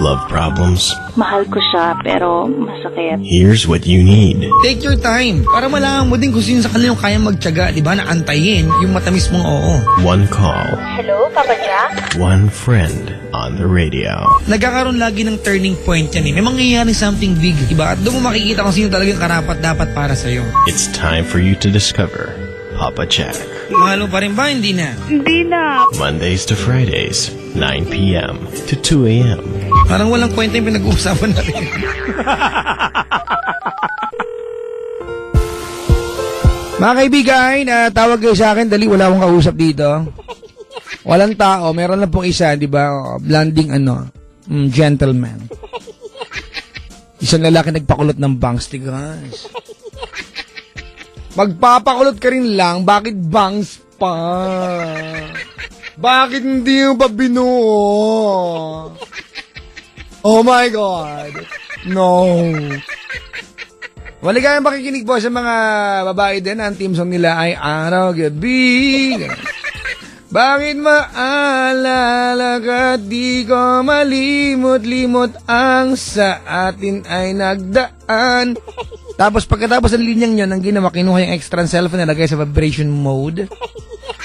Love problems? Mahal ko siya, pero masakit. Here's what you need. Take your time para malaman mo din kung sino sa kanila yung kayang magtiyaga, di ba, na antayin yung matamis mong oo. One call. Hello, Papa Jack? One friend on the radio. Nagkakaroon lagi ng turning point yan eh. May mangyayaring something big, diba? At doon mo makikita kung sino talagang karapat dapat para sa'yo. It's time for you to discover Papa Jack. Mahal mo pa rin ba? Hindi na. Hindi na. Mondays to Fridays, 9 p.m. to 2 a.m. Parang walang kwenta yung pinag-uusapan natin. Mga kaibigan, tawag kayo sa akin. Dali, wala akong kausap dito. Walang tao. Meron lang pong isa, di ba? Blanding gentleman. Isang lalaki nagpakulot ng bangs, tigas. Magpapakulot ka rin lang, bakit bangs pa? Bakit hindi mo pa binuo? Oh my God. No. Maligayang pakikinig po sa mga babae din. Ang team song nila ay Araw Gabi. Bakit maalala ka, di ko malimot-limot ang sa atin ay nagdaan. Tapos pagkatapos ng linyang yun, ang ginawa, kinuha yung extra cellphone, nalagay sa vibration mode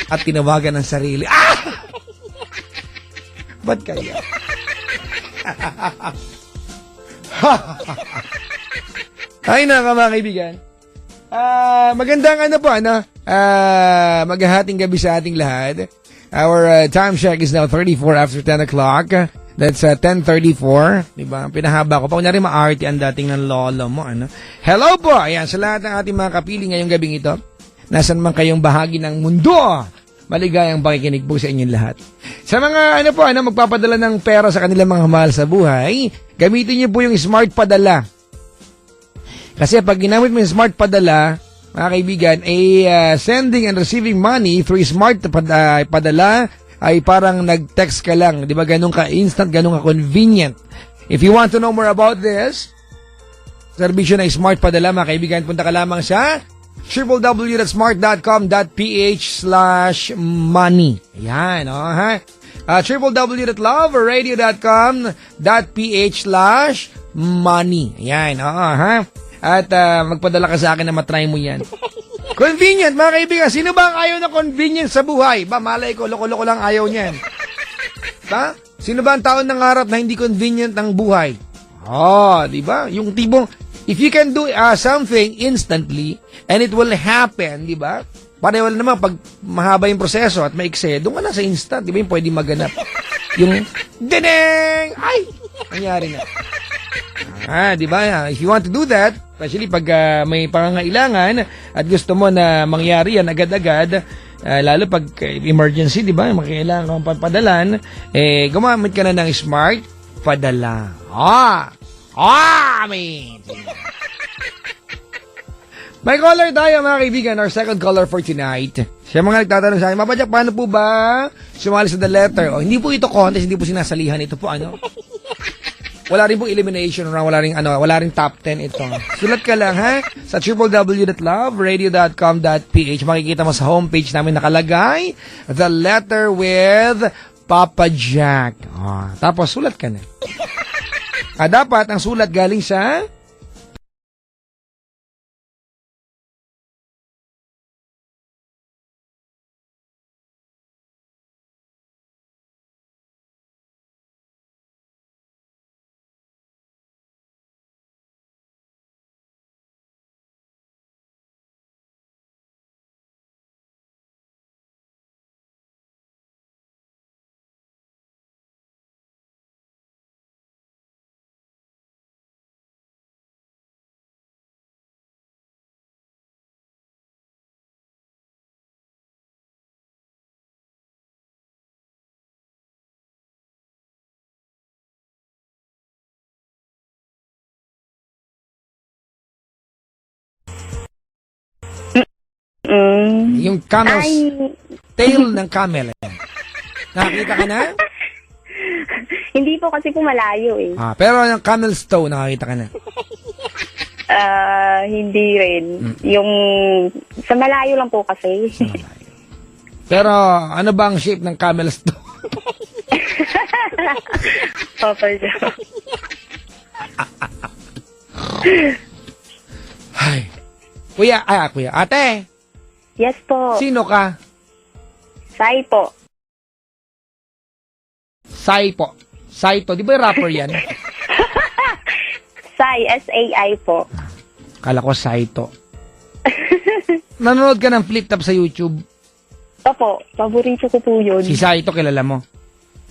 at tinawagan ng sarili. Ah! Ba't kaya? Ay naka mga kaibigan. Magandang maghahating gabi sa ating lahat. Our time check is now 34 after 10 o'clock. That's 10:34, diba? Pinahaba ko. Kunyari ma-arty ang dating ng lolo mo, ano? Hello po! Ayan, sa lahat ng ating mga kapili ngayong gabing ito, nasan man kayong bahagi ng mundo, maligayang pakikinig po sa inyong lahat. Sa mga, magpapadala ng pera sa kanilang mga mahal sa buhay, gamitin niyo po yung smart padala. Kasi pag ginamit mo yung smart padala, mga kaibigan, sending and receiving money through smart padala, ay parang nag-text ka lang. Di ba? Ganun ka instant, ganun ka convenient. If you want to know more about this, servisyo na smart padala, mga kaibigan, punta ka lamang sa www.smart.com.ph/money. Ayan, ha? www.loveoradio.com.ph/money. Ayan, ha? At magpadala ka sa akin na matry mo yan. Convenient, mga kaibigan. Sino ba ang ayaw na convenient sa buhay? Ba, malay ko, loko-loko lang ayaw niyan. Ba? Sino ba ang taon nangarap na hindi convenient ang buhay? Di ba? Yung tipong, if you can do something instantly, and it will happen, di ba? Pareho lang naman, pag mahaba yung proseso at maikse, doon ka na sa instant, di ba yung pwede maganap? Yung, dineng! Ay! Nangyari na. Di ba? If you want to do that, especially pag may pangangailangan at gusto mo na mangyari yan agad-agad, lalo pag emergency, di ba? Makailangan kang padalan, gumamit ka na ng smart padala. May caller tayo, mga kaibigan, our second caller for tonight. Siya mga nagtatanong sa akin, Papa Jack, paano po ba sumali sa The Letter? Hindi po ito contest, hindi po sinasalihan. Ito po, wala rin pong elimination, wala rin top 10 ito. Sulat ka lang, ha? Sa www.loveradio.com.ph. Makikita mo sa homepage namin nakalagay, The Letter with Papa Jack. Tapos, sulat ka na. Dapat, ang sulat galing sa yung camel's tail ng camel. Nakakita ka na? Hindi po kasi po malayo eh. Pero yung camel's toe, nakakita ka na? Hindi rin. Yung sa malayo lang po kasi. Pero ano ba ang shape ng camel's toe? Papa Jack. Ay. Kuya, ate, Yes po. sino ka? Sai po. Sai po. Sai to. Di ba yung rapper yan? Sai, S-A-I po. Kala ko Sai to. Nanonood ka ng Flip Top sa YouTube. Opo, paborito ko po yun. Si Sai to, kilala mo.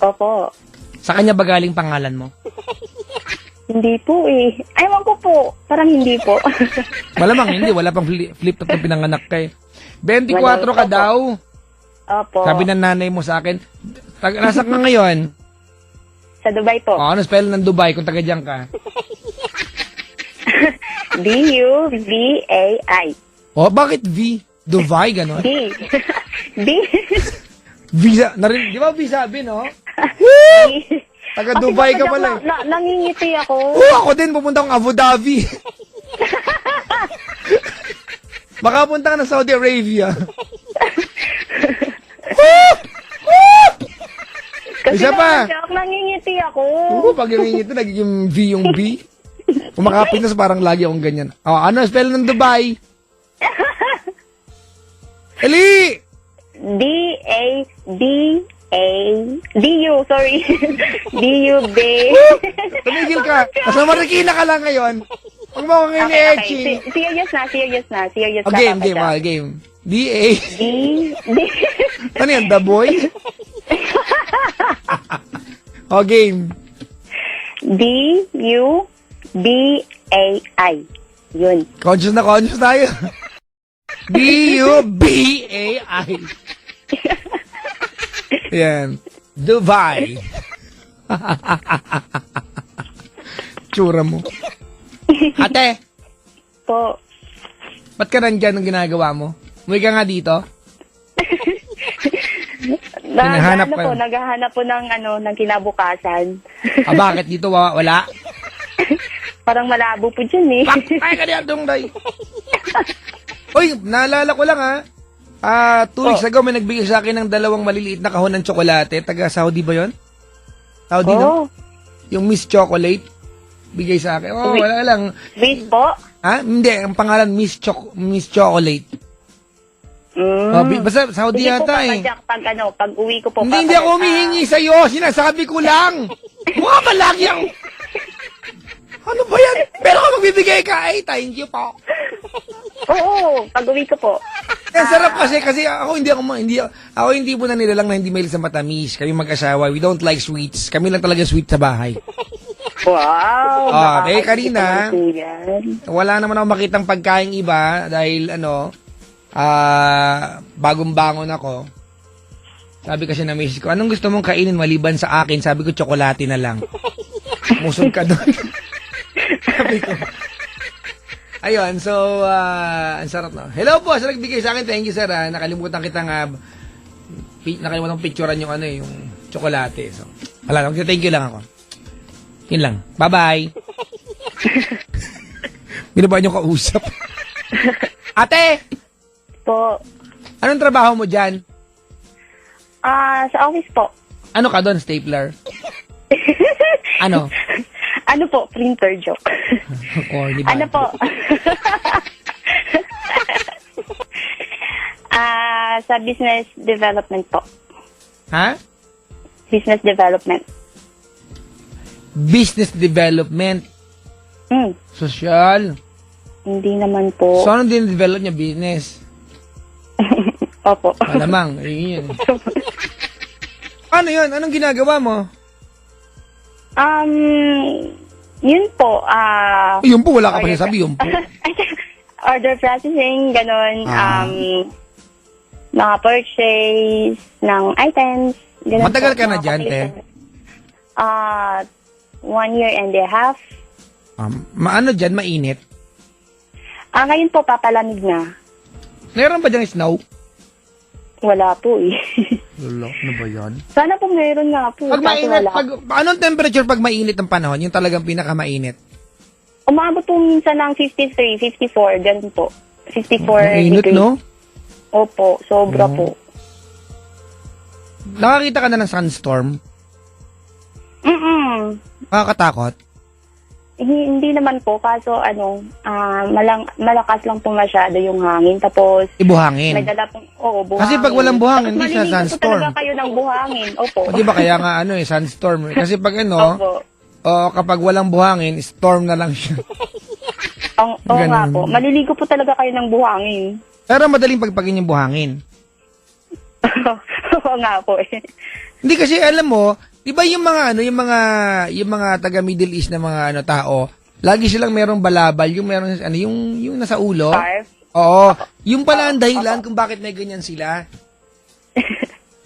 Opo. Sa kanya ba galing pangalan mo? Hindi po eh. Ewan ko po. Parang hindi po. Malamang hindi. Wala pang Flip Top na pinanganak kay. 24 Wala. ka daw. Opo. Sabi ng nanay mo sa akin. Nasa ka ngayon? Sa Dubai po. Ano spell ng Dubai kung taga dyan ka? D-U-V-A-I. Oh, bakit V? Dubai, gano'n? D. D. Visa, di ba visa bin, no? D. Taga Dubai ka pala. Nangingiti ako. Ako din, pupunta akong Abu Dhabi. Baka punta ka ng Saudi Arabia. Kasi Isa pa. nangingiti ako. Oo, pag yung ito, nagiging V yung B. Kumakapitas, parang lagi akong ganyan. Oh, ano, spell ng Dubai? Ali! D-A-D-A-D-U, sorry. D-U-B. Tumigil ka. Nasa Marikina ka lang ngayon. Huwag mo akong ngayon Okay. Serious na. Oh, game. D-A. D. Ano yan, the boy? Oh, game. D-U-B-A-I. Yun. Conscious tayo. D-U-B-A-I. Yan. Dubai. Tsura mo. Ate, Po. ba't ka nandyan ng ginagawa mo? Umuwi ka nga dito? Hinahanap ka. Naghahanap po ng kinabukasan. Bakit dito wala? Parang malabo po dyan eh. Ay, kanya dong day. Uy, naalala ko lang ha. 2 weeks ago may nagbigay sa akin ng 2 maliliit na kahon ng tsokolate. Taga Saudi ba yon? Saudi, no? Yung Miss Chocolate. Bigay sa akin. Oh, wala lang. Sweet po? Ha? Hindi, ang pangalan Miss Chocolate. Basta Saudi Hindi po, yata Papa eh. Jack, pag uwi ko po. Hindi ako humihingi sa'yo. Sinasabi ko lang. Mukha ba lagi ako? Ano ba yan? Pero kung magbibigay ka, ay, thank you po. Oo, pag uwi ko po. Ang sarap kasi ako hindi mo na nilalang na hindi mahilig sa matamis. Kami mag-asawa, we don't like sweets. Kami lang talaga sweet sa bahay. Wow. Kanina, wala naman ako makitang pagkain iba dahil bagong bangon ako. Sabi kasi na miss ko, anong gusto mong kainin maliban sa akin? Sabi ko, tsokolate na lang. Musog ka doon. Sabi ko. Ayun, so, ang sarap na. Hello po, sa nagbigay sa akin, thank you sir. Nakalimutan kitang, nakalimutan picturean yung yung tsokolate. So, wala lang, thank you lang ako. Yun lang. Bye-bye. Binaba niyo kausap. Ate! Po. Anong trabaho mo dyan? Sa office po. Ano ka doon, stapler? Ano? Ano po? Printer joke. Corny ba? Ano po? Sa business development po. Ha? Business development. Business development. Social. Hindi naman po. So, anong din-develop niya business? Opo. Malamang. Yun. Ano yun? Anong ginagawa mo? Yun po. Yun po, wala ka pa sabi. Yun po. Order processing, ganon. Naka-purchase ng items. Ganun Matagal po, ka na dyan, te? 1 year and a half. Ano dyan? Mainit? Ngayon po, papalamig na. Meron ba dyan snow? Wala po eh. Lolo, ano ba yan? Sana po meron nga po. Pag kaso mainit, wala. anong temperature pag mainit ang panahon? Yung talagang pinakamainit? Umabot po minsan ng 53, 54, ganun po. 54 Mainit, degrees. no? Opo, sobra po. Nakakita ka na ng sunstorm? Nakakatakot? Hindi naman po, kaso malakas lang po masyado yung hangin. Tapos, Ibuhangin. may dala pong, buhangin. Kasi pag walang buhangin, Tapos hindi siya maliligo po sunstorm. talaga kayo ng buhangin. Opo. O, di ba kaya nga sunstorm. Kasi pag Opo. kapag walang buhangin, storm na lang siya. Oo nga Ganun. po. Maliligo po talaga kayo ng buhangin. Pero madaling pagpagin yung buhangin. Oo nga po eh. Hindi kasi alam mo, 'di ba yung mga taga Middle East na mga tao, lagi silang merong balabal, yung meron yung nasa ulo. Scarf? Oo, yung pala ang dahilan kung bakit may ganyan sila.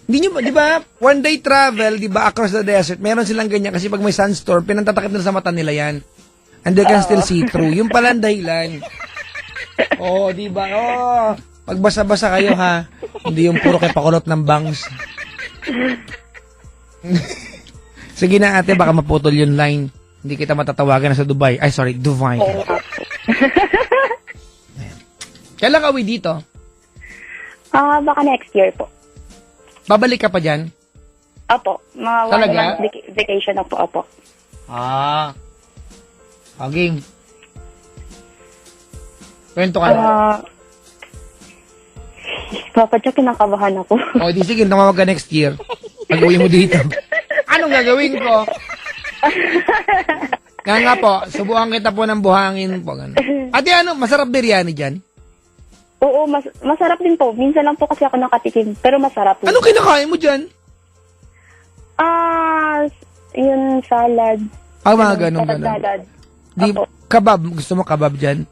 Hindi nyo ba, 'di ba? One day travel, 'di ba, across the desert, meron silang ganyan kasi pag may sunstorm, pinantatakip nila sa mata nila 'yan. And they can still see through. Yung pala ang dahilan. Oo, 'di ba? Oo. Pagbasa-basa kayo ha. Hindi yung puro kay pakulot ng bangs. Sige na ate, baka maputol yung line. Hindi kita matatawagan na sa Dubai. Ay, sorry, Dubai. Oo nga po. Kailan ka uwi dito? Baka next year po. Babalik ka pa dyan? Opo. Mga 1 Talaga? month vacation na po. Opo. Okay. Kwento ka na. Papa Jack, kinakabahan ako. O, di sige, tumawag ka next year. Pag-uwi mo dito. Anong gagawin ko? Nga po, subukan kita po ng buhangin po. Ate, masarap biryani dyan? Oo, masarap din po. Minsan lang po kasi ako nakatikim. Pero masarap po. Anong kinakain mo dyan? Yun, salad. Mga ganun. Salad. Di, Opo. kabab. Gusto mo kabab dyan?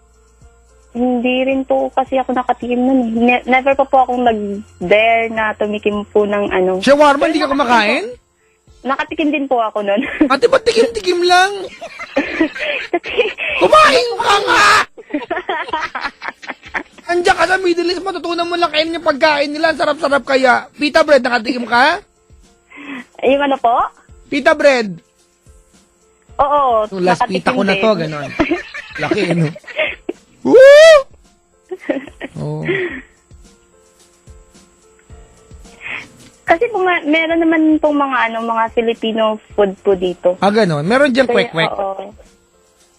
Hindi rin po kasi ako nakatikim nun eh. Never pa po akong nag-dare na tumikim po ng ano. Shawarma, hindi ka kumakain? Nakatikim din po ako nun. Ate, ba't tikim-tikim lang? Kumain ka nga! Andiyan ka sa Middle East, matutunan mo lang kainin yung pagkain nila. Ang sarap-sarap kaya. Pita bread, nakatikim ka? Yung ano po? Pita bread. Oo. Yung last nakatikim pita ko na din. to, gano'n. Laki, ano? Woo! Oh. Kasi po meron naman pong mga Filipino food po dito. Gano'n. Meron dyan Kaya, kwek-kwek. oo.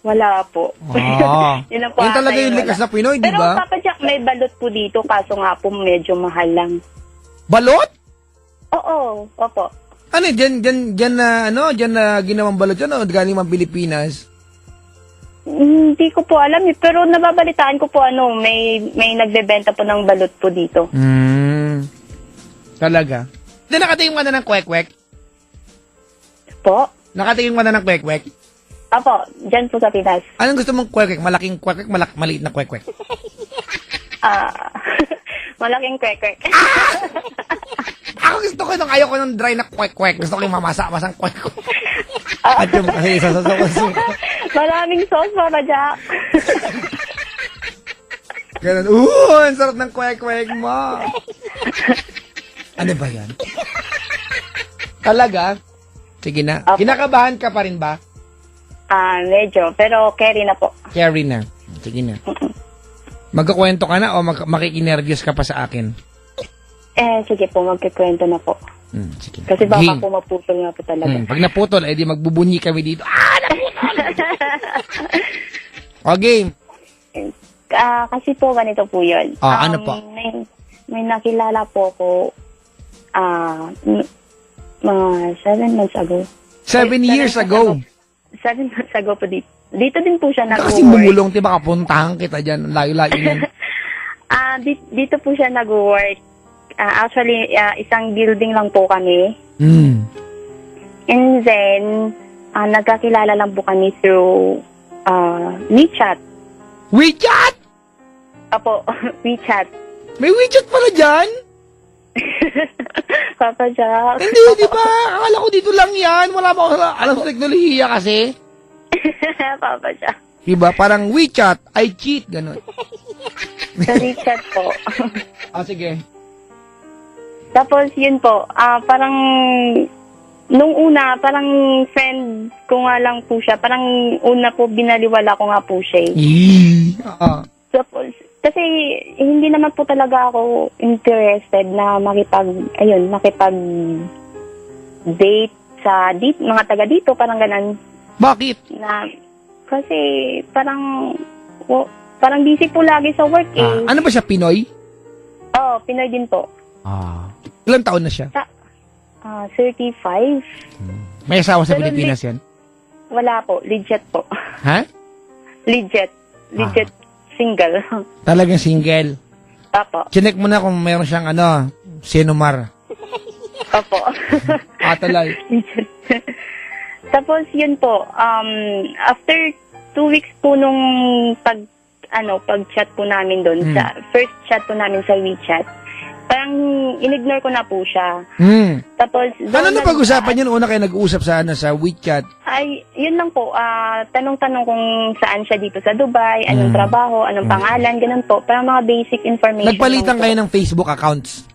Wala po. Yun Yun ang po talaga ata yung likas wala. na Pinoy, di Pero ba? Papa Jack, may balot po dito, kaso nga po medyo mahal lang. Balot? Oo, opo. Ano, dyan na ginawang balot dyan, o galing mga Pilipinas? Hindi ko po alam eh, pero nababalitaan ko po may nagbebenta po ng balot po dito. Talaga? Hindi, nakatingin ka na ng kwek-kwek? Po? Nakatingin ka na ng kwek-kwek? Opo, dyan po sa Pinas. Anong gusto mong kwek-kwek? Malaking kwek-kwek, maliit na kwek-kwek? Malaking kwek-kwek. Ako gusto ko nung ayaw ko nung dry na kwek-kwek. Gusto ko yung mamasa-masang kwek-kwek. At yung kasi isasasawas. Maraming sauce, Papa Jack. Ganun. Ang sarap ng kwek-kwek mo. Ano ba yan? Talaga? Sige na. Opo. Kinakabahan ka pa rin ba? Medyo, pero carry na po. Carry na. Sige na. Magkakwento ka na o makikinervyos ka pa sa akin? Sige po, magkikwento na po. Sige. Kasi baka Game. po maputol nga po talaga. Pag naputol, di magbubunyi kami dito. Naputol! O, game. Kasi po, ganito po yun. Ano po? May nakilala po ko mga 7 months ago. 7 years ago. 7 months ago po dito. Dito din po siya Kasi nag-work. bumulong, baka puntahan kita dyan. Layo-layo yan. Dito po siya nag-work. Actually, isang building lang po kami. And then, nagkakilala lang po kami through WeChat. WeChat? Apo, WeChat. May WeChat pala dyan? Papa Jack. Hindi, di ba? Akala ko dito lang yan. Wala pa ako alam sa teknolohiya kasi. Papa Jack. Diba? Parang WeChat, I cheat, gano'n. Sa WeChat po. Sige. Tapos, yun po, parang, nung una, parang friend ko nga lang po siya. Parang una po, binaliwala ko nga po siya. Tapos, kasi hindi naman po talaga ako interested na makipag-date sa mga taga dito, parang ganan. Bakit? Na, kasi parang busy po lagi sa work eh. Ano ba siya, Pinoy? Oo, Pinoy din po. Ilang taon na siya? 35. May asawa sa Pero Pilipinas yan? Wala po, legit po. Ha? Legit single. Talagang single. Opo. Chinek mo na kung mayroon siyang Sinumar. Opo. Atalay. Tapos yun po, after 2 weeks po nung pag-chat po namin doon, sa first chat po namin sa WeChat, parang in-ignore ko na po siya. Tapos, Ano na pag-usapan yun? Una kayo nag-uusap sa WeChat? Ay, yun lang po, tanong-tanong kung saan siya dito sa Dubai, anong trabaho, anong pangalan, ganun po. Parang mga basic information. Nagpalitan lang kayo po. ng Facebook accounts?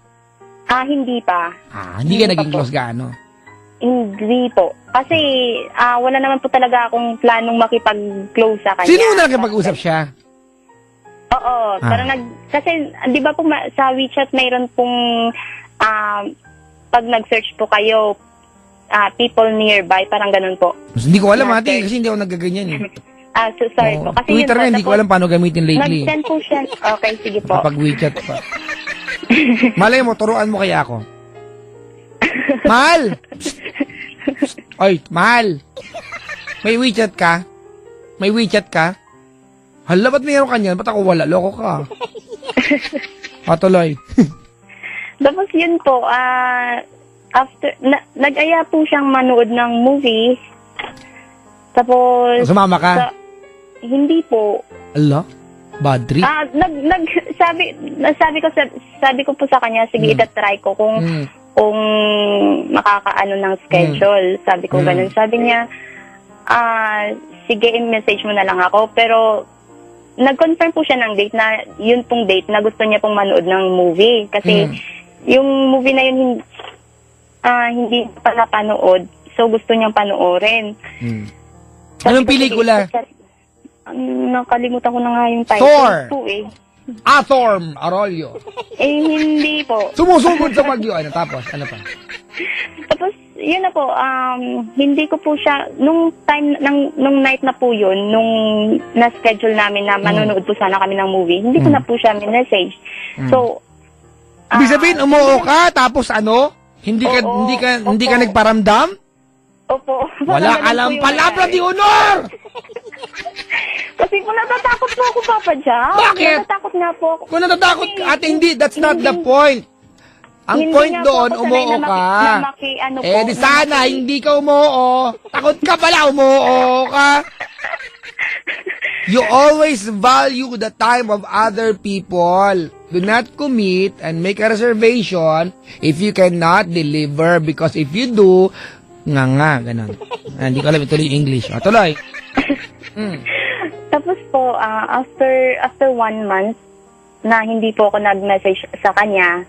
Hindi pa. Hindi ka Hindi naging pa po. close gaano? Hindi po. Kasi wala naman po talaga akong planong makipag-close sa kanya. Sino na nakipag-usap siya? Oo. Parang kasi, di ba po sa WeChat mayroon pong, pag nag-search po kayo, people nearby, parang ganun po. Hindi ko alam, Yeah, ate, sir. kasi hindi ako naggaganyan eh. So sorry po. Kasi Twitter yun nga, po, hindi ko tapos alam paano gamitin lately. Nag-send po siya. Okay, sige po. Kapag WeChat pa. Malay mo, turuan mo kaya ako. Mahal! Oy, mahal! May WeChat ka? May WeChat ka? Hala, ba't mayroon ka niyan? Ba't ako wala? Loko ka. Tuloy. Tapos yun po, after, nag-aya po siyang manood ng movie. Tapos, Sumama ka? hindi po. Ala? Bad trip? Sabi ko po sa kanya, sige, itatry ko kung makakaano ng schedule. Sabi ko ganun. Sabi niya, sige, i-message mo na lang ako. Pero, nag-confirm po siya ng date na, yun pong date na gusto niya pong manood ng movie. Kasi, yung movie na yun, hindi pa napanood. So, gusto niyang panoorin. Anong pelikula? Nakalimutan ko na nga yung title Thor! po eh. Athorm Arroyo. Hindi po. Sumusugod sa bagyo. Tapos, ano pa? Tapos, yun na po, hindi ko po siya, nung night na po yun, nung na-schedule namin na manonood po sana kami ng movie, hindi ko na po siya message. So, Ibig sabihin, umuo ka, tapos ano? Hindi ka nagparamdam? Opo. Wala ka lang palabra di honor! Kasi po natatakot po ako, Papa Jack. Bakit? Natatakot nga po ako. Kung natatakot ka, ate, hindi, that's not the point. Ang Hindi point nga po doon, ako sanay umuo na ka. ano po, Di sana, hindi ka umuo. Takot ka pala, umuo ka. You always value the time of other people. Do not commit and make a reservation if you cannot deliver. Because if you do, ganun. Hindi ko alam, ituloy yung English. Tuloy. Tapos po, after 1 month na hindi po ako nag-message sa kanya,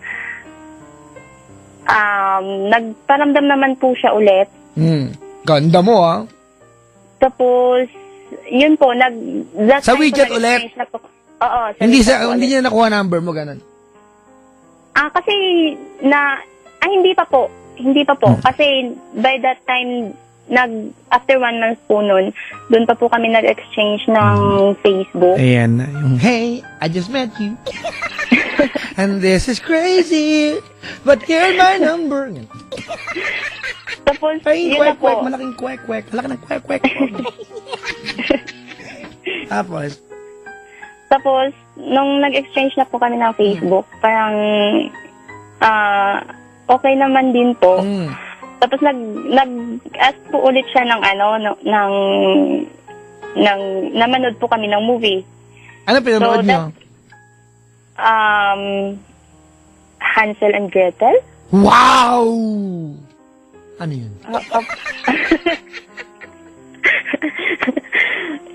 nagparamdam naman po siya ulit. Ganda mo, ah. Tapos, yun po, Sa WeChat ulit? Oo, Hindi WeChat po hindi ulit. niya nakuha number mo, ganun. Kasi, hindi pa po. Hindi pa po. Kasi, by that time, after 1 month po nun, doon pa po kami nag-exchange ng Facebook. Ayan. Yung, hey, I just met you. And this is crazy. But here's my number. Tapos, Ay, yun na po. kwek, malaking kwek. Malaki ng kwek. Tapos, nung nag-exchange na po kami ng Facebook, parang, okay naman din po. Tapos, nag-ask po ulit siya ng namanood po kami ng movie. Ano pinanood niyo? Hansel and Gretel. Wow! Ano yun?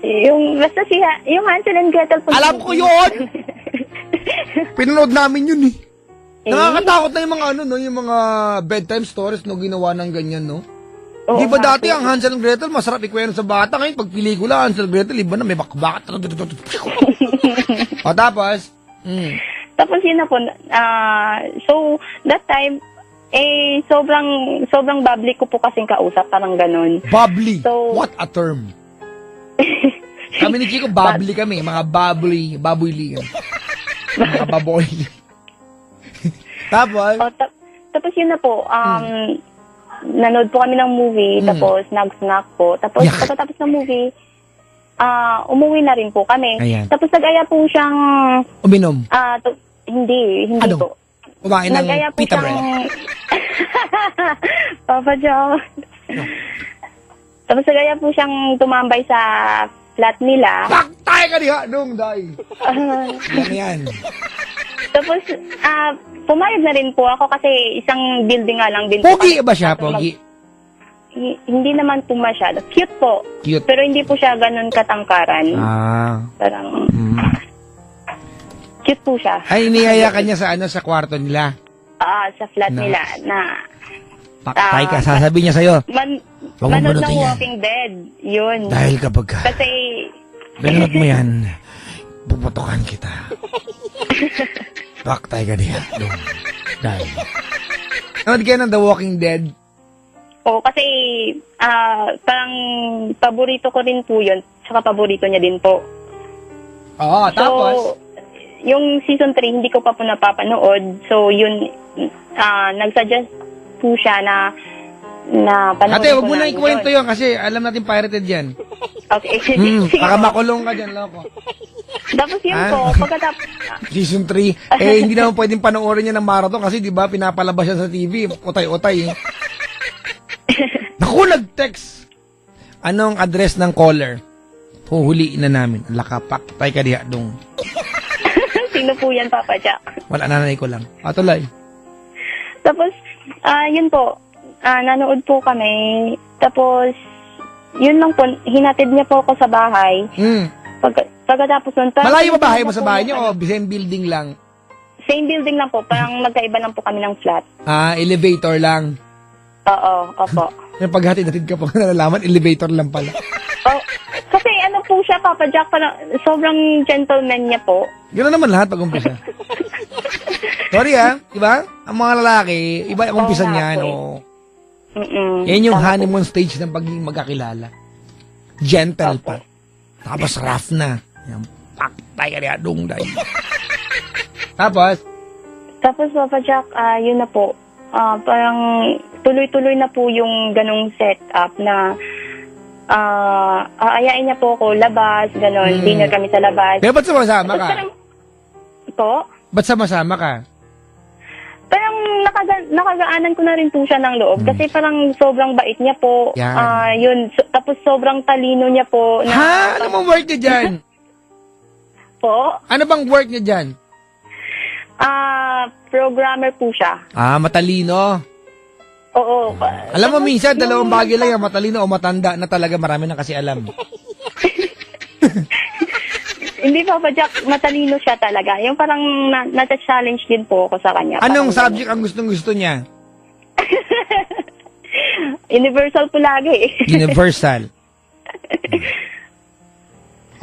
Yung Hansel and Gretel po. Alam ko yun! Pinanood namin yun eh. Nakakatakot na yung mga yung mga bedtime stories no ginawa ng ganyan, no? Di ba dati ang Hansel and Gretel masarap ikwento sa bata, ngayon pag pelikula Hansel and Gretel iba na may bakbakat. Tapos Tapos yun na po, so that time sobrang bubbly ko po kasing kausap, parang ganun. Bubbly. So- What a term. Kami ni Chico, bubbly kami. Mga bubbly mga baboy. Tapos, Tapos yun na po, nanood po kami ng movie, tapos nag-snack po. Tapos Yak. pagkatapos ng movie, umuwi na rin po kami. Ayan. Tapos nag-aya po siyang, uminom. hindi Ano? po. Kumain ng Nag-aya po pita siyang, bread. Papa John. Tapos nag-aya po siyang tumambay sa flat nila. Paktay ka diha, dong, day. Yan. Tapos, pumayag na rin po ako kasi isang building nga lang din po. Pogi kami. ba siya, Pogi? Hindi naman po masyado. Cute po. Cute. Pero hindi po siya ganun katangkaran. Parang, cute po siya. Ay, iniyaya ka niya sa kwarto nila. Sa flat Na. nila na Paktay ka, sasabihin niya sa'yo. Huwag mo manood balutin ng yan. Walking Dead. Yun. Dahil kapag Kasi, binunod mo yan, puputokan kita. Paktay ka diha, dong. Dahil. Nanood kayo ng The Walking Dead? kasi, parang paborito ko rin po yun. Saka paborito niya din po. Oo, tapos? So, yung season 3, hindi ko pa po napapanood. So, yun, nagsuggest po siya na panoorin Ate, huwag ko mo na lang ikwento yun kasi alam natin pirated yan. Okay. Sige Baka po. makulong ka dyan, loko. Tapos yun po, pagkatapos, Season 3, hindi naman pwedeng panoorin yan ng marathon kasi di ba pinapalabas yan sa TV, utay-utay eh. Naku, nag-text. Anong address ng caller? Huhuliin na namin. Lakapak, tay ka diha dong. sino po yan, Papa Jack? Wala, nanay ko lang. Tuloy. Tapos, yun po, nanood po kami. Tapos, yun lang po, hinatid niya po ako sa bahay. Pagkatapos nun, Malayo ba bahay mo sa bahay niyo o same building lang? Same building lang po, parang magkaiba lang po kami ng flat. Elevator lang. Oo, opo. Yung paghatid-hatid ka pa nalalaman, elevator lang pala. Kasi ano po siya, Papa Jack, parang sobrang gentleman niya po. Gano'n naman lahat pag umpisa. Sorry diba? Ang mga lalaki, iba ang umpisa Oo nga niyan. po eh. Yan yung Tama po. honeymoon stage ng pagiging magkakilala. Gentle pa. Tapos rough na. Yan, paktay ka niya, dungday. Tapos, Papa Jack, yun na po. Parang tuloy-tuloy na po yung ganong setup na aayain niya po ako labas, ganon. Dinner kami sa labas. ba't sama-sama Tapos ka? parang, po? Ba't sama-sama ka? Parang nakagaanan ko na rin po siya ng loob kasi parang sobrang bait niya po. Yan. Yun. Tapos sobrang talino niya po. Ano bang work niya dyan? Po? Ano bang work niya dyan? Programmer po siya. Matalino. Oo. Alam mo, Tapos minsan, dalawang yung- bagay lang yan, matalino o matanda na talaga marami na kasi alam. Hindi pa Jack, matalino siya talaga. Yung parang nata-challenge din po ako sa kanya. Anong Parang subject ang gustong-gusto niya? Universal po lagi. Universal.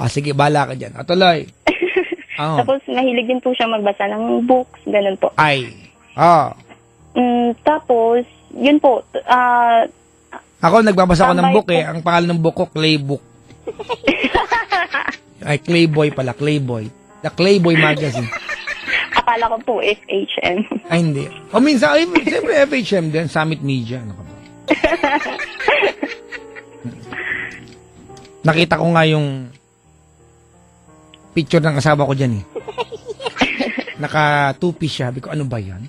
Sige, bala ka dyan. Tuloy. Tapos mahilig din po siya magbasa ng books, ganun po. Ay. Tapos, yun po, Ako, nagbabasa ko ng Tambay book po. Ang pangalan ng book ko, Claybook. Ay, Clayboy pala, Clayboy. The Clayboy Magazine. akala ko po FHM. Ay, hindi. O minsan, siyempre FHM din, Summit Media. Ano ka ba? Nakita ko nga yung picture ng asawa ko dyan eh. Naka two-piece siya. Sabi ko, ano ba yan?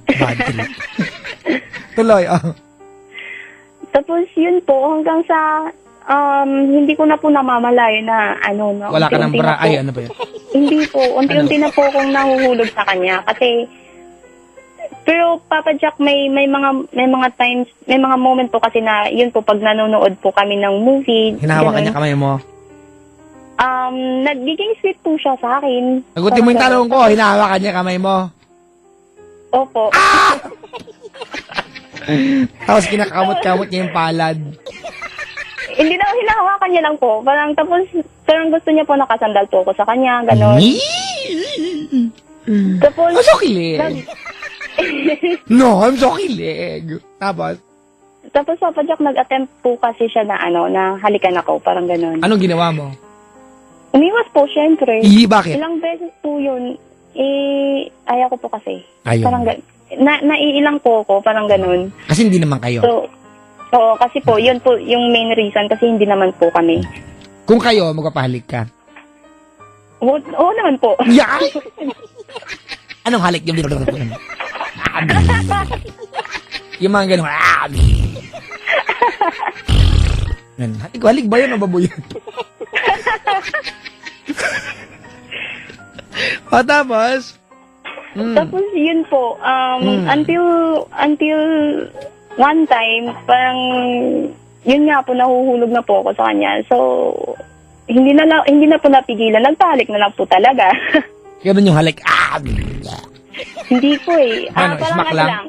Bad trip. Tuloy, Tapos yun po, hanggang sa hindi ko na po namamalayo na ano. No, Wala ka ng unti-unti bra. na po. Ay, ano ba yan? Hindi po. Unti-unti na po akong nahuhulog sa kanya. Kasi, pero Papa Jack, may mga times, may mga moment po kasi na, yun po, pag nanonood po kami ng movie. Hinahawa ka ganun, niya kamay mo. nagiging sweet po siya sa akin. Sagutin mo yung tanong ko, hinahawa ka niya kamay mo. Opo. Tapos kinakamot-kamot niya yung palad. Hindi na, hinahawakan niya lang po. Parang gusto niya po nakasandal po ako sa kanya, gano'n. Tapos, Mas okay. No, I'm so kilig. Tapos, Tapos Papa Jack, nag-attempt po kasi siya na na halikan ako, parang ganun. anong ginawa mo? Umiwas po, syempre. Bakit? Ilang beses po yun, ayaw ko po kasi. Ayaw. Parang naiilang po ako, parang ganun. Kasi hindi naman kayo. So, oo, kasi po, yun po yung main reason kasi hindi naman po kami. Kung kayo, magpapahalik ka. Oo naman po. Yan! Anong halik? Yung mga ganun. Halik ba yun o baboy yun? O tapos? Tapos yun po, until one time, parang yun nga po, nahuhulog na po ako sa kanya. So, hindi na po napigilan. Nagpahalik na lang po talaga. Ganun yung halik. Hindi po eh. Ano, Parang smack ano lang? lang.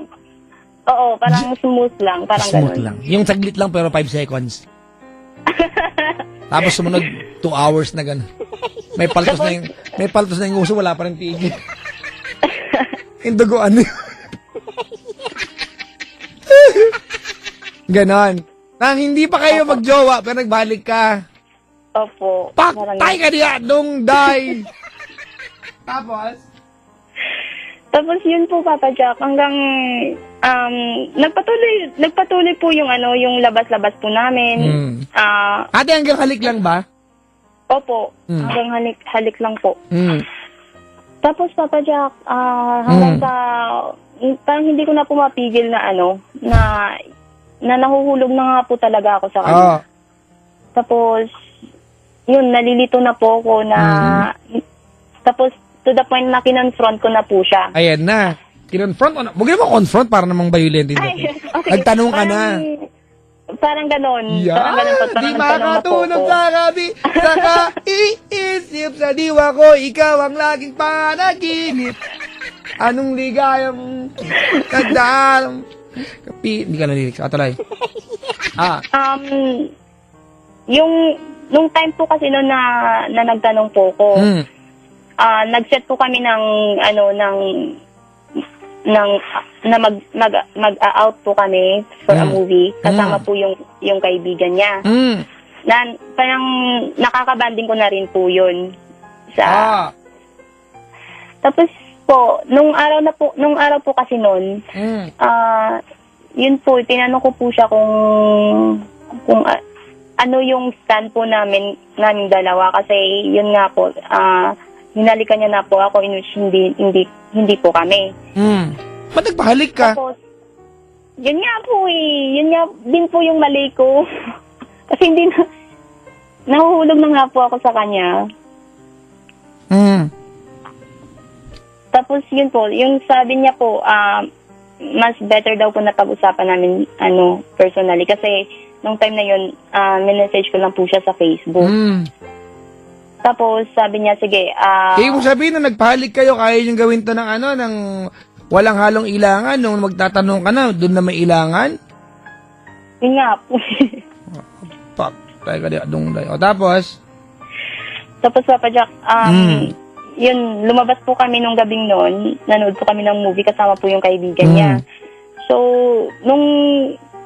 Oo, parang smooth lang. Parang Smooth ganun. lang. Yung saglit lang pero 5 seconds. Tapos sumunod 2 hours na gano'n. May paltos na yung uso, wala pa rin tigil. Yung duguan. Ganon. Nang hindi pa kayo magjowa, pero nagbalik ka. Opo. Paktay ka niya, nung die. Tapos yun po, Papa Jack, hanggang nagpatuloy po yung yung labas-labas po namin. Ate, hanggang halik lang ba? Opo, hanggang halik lang po. Tapos, Papa Jack, Mm. hanggang sa, parang hindi ko na po mapigil na na nahuhulog na nga po talaga ako sa kanya. Tapos, yun, nalilito na po ako na, tapos, to the point na kinonfront ko na po siya. Ayan na. Kinonfront o na? Huwag naman confront para namang violent. Ay, okay. Nagtanong ka na. Parang ganon. Yeah. Parang ganon po. Parang Di nagtanong na po makatulog ako. sa gabi, saka iisip sa diwa ko, ikaw ang laging panaginip. Anong ligayang kagdaan? Hindi ka nalilig. Atuloy. Nung time po kasi noon na nagtanong po ko, nag-set po kami ng mag-out po kami for a movie kasama po yung kaibigan niya. Na parang nakakabanding ko na rin po yun sa Tapos po nung araw po kasi noon, yun po tinanong ko po siya kung ano yung stand po naming dalawa kasi yun nga po hinalikan niya na po ako in which hindi po kami. Ba't nagpahalik ka? Tapos, yun nga po yun nga din po yung mali ko. Kasi nahuhulog na nga po ako sa kanya. Tapos yun po, yung sabi niya po, mas better daw po na pag-usapan namin personally. Kasi nung time na yun, minessage ko lang po siya sa Facebook. Tapos sabi niya, sige. Ibig mo sabihin na nagpahalik kayo, kaya niyong gawin to ng walang halong ilangan. Nung magtatanong ka na, doon na may ilangan? Yun nga po. Tayo ka di, o tapos? Tapos Papa Jack, yun, lumabas po kami nung gabing noon. Nanood po kami ng movie kasama po yung kaibigan niya. So, nung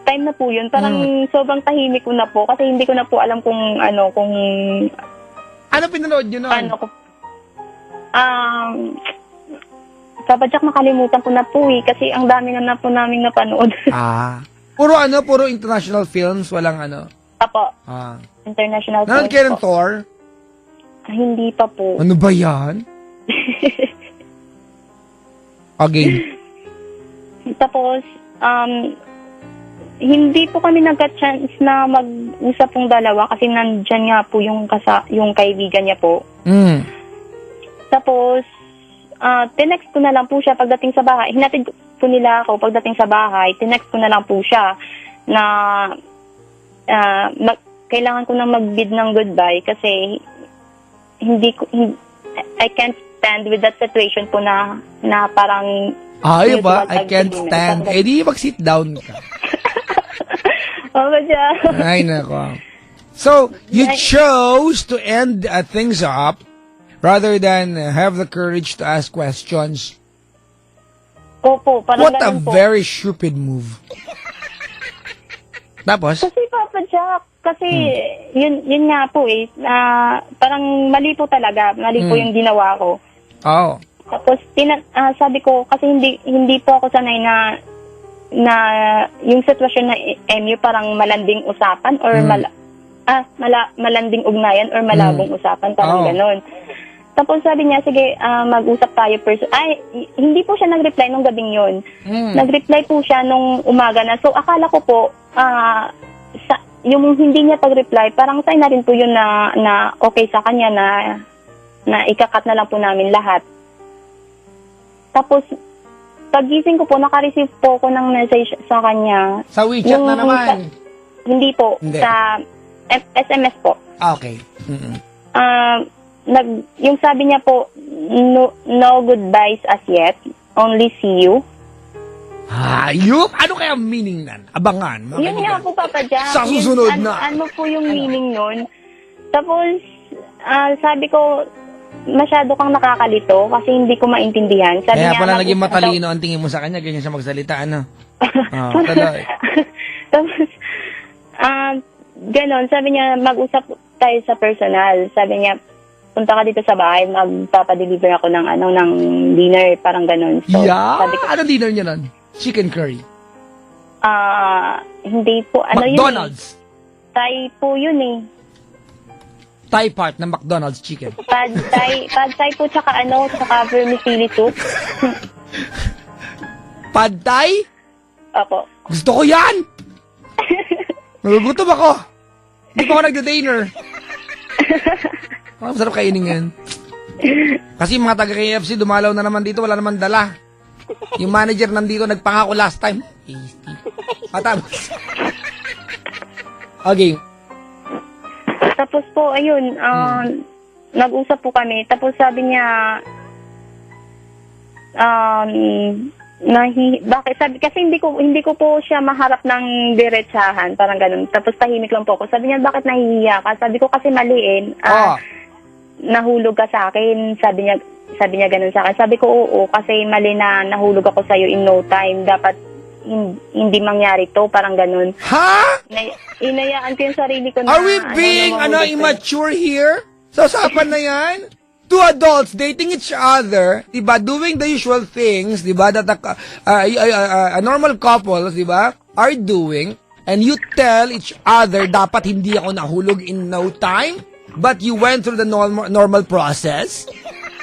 time na po yun, parang sobrang tahimik ko na po kasi hindi ko na po alam kung ano pinanood nyo noon? Papa Jack, nakalimutan ko na po kasi ang dami na po namin napanood. Puro international films, walang Apo. International nanood films kayo ng po. Thor? Hindi pa po. Ano ba yan? Again. Tapos, hindi po kami nagka-chance na mag-usap pong dalawa kasi nandyan nga po yung kaibigan niya po. Tapos, tinext ko na lang po siya pagdating sa bahay. Hinatid po nila ako pagdating sa bahay. Tinext ko na lang po siya na kailangan ko na mag-bid ng goodbye kasi I can't stand with that situation po na parang Ay ba? I can't stand. Eh di mag-sit down ka. Ay nako. So, you chose to end things up rather than have the courage to ask questions. Opo, parang What a ganun po. very stupid move. Tapos? Kasi Papa Jack, kasi yun nga po eh, parang mali po talaga, mali po yung ginawa ko. Oh. Tapos sabi ko kasi hindi po ako sanay na yung sitwasyon na MU parang malanding usapan or malanding ugnayan or malabong usapan, parang ganon. Tapos sabi niya, sige, mag-usap tayo hindi po siya nag-reply nung gabing yun. Nag-reply po siya nung umaga na. So akala ko po, yung hindi niya pag-reply, parang sign na rin po yun na okay sa kanya na ikakat na lang po namin lahat. Tapos, pagising ko po, naka-receive po ko ng message sa kanya. Sa WeChat na naman? Hindi po. Hindi. Sa SMS po. Okay. Yung sabi niya po, no goodbyes as yet, only see you. Hayop! Ano kaya meaning nan? Abangan. Yun nga po, Papa Jack. Sa susunod na. Ano po yung meaning nun? Tapos, sabi ko, masyado kang nakakalito kasi hindi ko maintindihan. Sabi Kaya niya, pala naging matalino ang tingin mo sa kanya, ganyan siya magsalita, ano? Tuloy. Tapos, ganon, sabi niya, mag-usap tayo sa personal. Sabi niya, punta ka dito sa bahay, magpapadeliver ako ng dinner, parang ganon. So, sabi ko, Ano dinner niya nun? Chicken curry. hindi po, McDonald's. yun eh. Thai po yun eh. Thai part ng McDonald's chicken. Pad Thai po, tsaka vermicelli soup. Pad Thai? Opo. Gusto ko yan! Nagugutom ako. Hindi pa ako nagda-dinner. Masarap kainin yan. Kasi mga taga-KFC, dumalaw na naman dito, wala naman dala. Yung manager nandito, nagpangako last time. Tasty. Tapos. Okay. Tapos po, ayun, nag-usap po kami. Tapos sabi niya, bakit? Sabi, kasi hindi ko po siya maharap ng diretsahan, parang ganun. Tapos tahimik lang po ako. Sabi niya, bakit nahihiya ka? Sabi ko kasi maliin. Nahulog ka sa akin. Sabi niya ganun sa akin. Sabi ko, oo, kasi mali na nahulog ako sa'yo in no time. Dapat hindi mangyari to, parang ganun. Ha? Inayaan ko yung sarili ko na... Are we being immature here? Sa usapan na yan? Two adults dating each other, diba, doing the usual things, diba, that a normal couple, diba, are doing, and you tell each other, dapat hindi ako nahulog in no time, but you went through the normal process?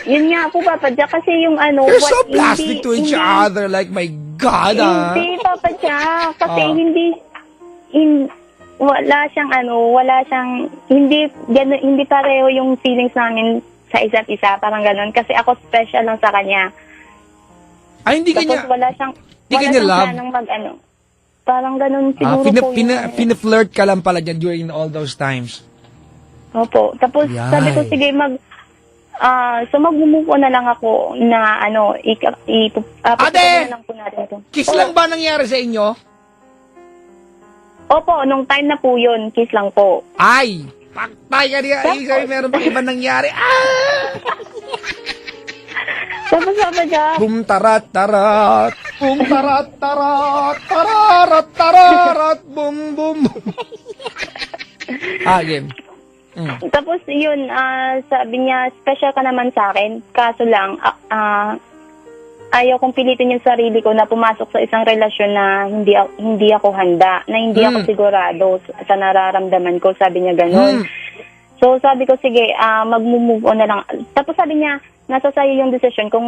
Yun nga po, Papa Jack, kasi yung You're so plastic to each other, like, my God, Hindi, Papa Jack, kasi wala siyang, hindi pareho yung feelings namin sa isa't isa, parang ganun. Kasi ako special lang sa kanya. Ay, hindi Tapos kanya, wala siyang love? planong parang ganun siguro po yung... Pina-flirt ka lang pala dyan during all those times. Opo. Tapos sabi ko, sige, so mag-move on na lang ako na Ate! na lang po natin ito. Kiss lang ba nangyari sa inyo? Opo, nung time na po yun, kiss lang po. Ay! Paktay ka niya. Ay, meron pang iba nangyari. Tapos Papa Jack, Bum tarat tarat. Bum tarat tarat. Tararat tararat. Bum bum. Game. tapos yun, sabi niya, special ka naman sa akin. Kaso lang, ayaw kong pilitin yung sarili ko na pumasok sa isang relasyon na hindi ako handa, na hindi ako sigurado sa nararamdaman ko. Sabi niya ganun. So sabi ko, sige, mag-move on na lang. Tapos sabi niya, nasa sayo yung decision kung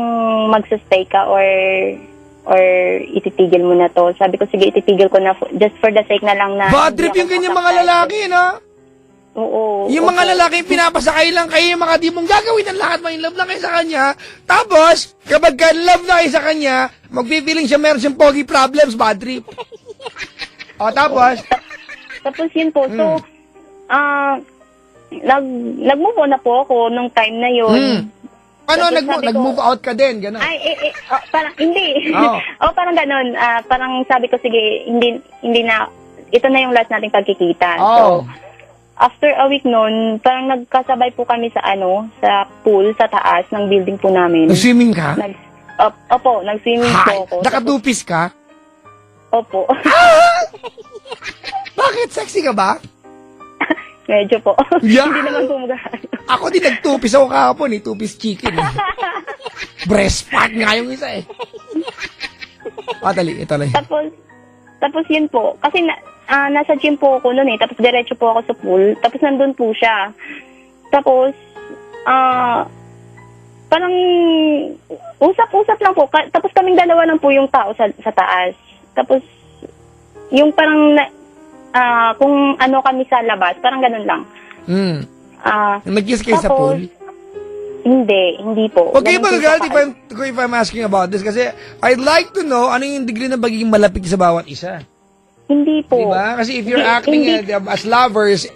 magsastay ka or ititigil mo na to. Sabi ko, sige, ititigil ko na just for the sake na lang na... Bad trip yung ganyan mga lalaki, no? Oo. Yung mga lalaki, pinapasakay lang kayo, yung mga di mong gagawin ang lahat, may love lang kayo sa kanya. Tapos, kapag ka-love na kayo sa kanya, magpipiling siya meron siyang pogi problems, bad trip. Tapos? Tapos yun po, so, nag-move on na po ako nung time na yun. Ano, Tapos sabi ko, nag-move out ka din, gano'n? Parang, hindi. Oh. Parang ganun. Parang sabi ko, sige, hindi na, ito na yung last nating pagkikita. Oh. So, after a week noon, parang nagkasabay po kami sa pool, sa taas ng building po namin. Nag-swimming ka? Opo, nag-swimming po Hi, ako. nakatupis ka? Opo. Bakit? Sexy ka ba? Medyo po. Yeah. Hindi naman po mag- Ako din nagtupis ako kahapon tupis chicken. Breast part nga yung isa eh. Ito lang. Tapos yun po. Kasi nasa gym po ako noon tapos diretso po ako sa pool. Tapos nandun po siya. Tapos, parang usap-usap lang po. Tapos kaming dalawa lang po yung tao sa taas. Tapos, yung parang, kung ano kami sa labas, parang ganun lang. Nag-kiss kayo sa pool? Hindi po. Okay ba, Ganun po Gagal, siya if I'm asking about this? Kasi I'd like to know ano yung degree na pagiging malapit sa bawat isa. Hindi po. Diba? Kasi if you're Hindi- acting as lovers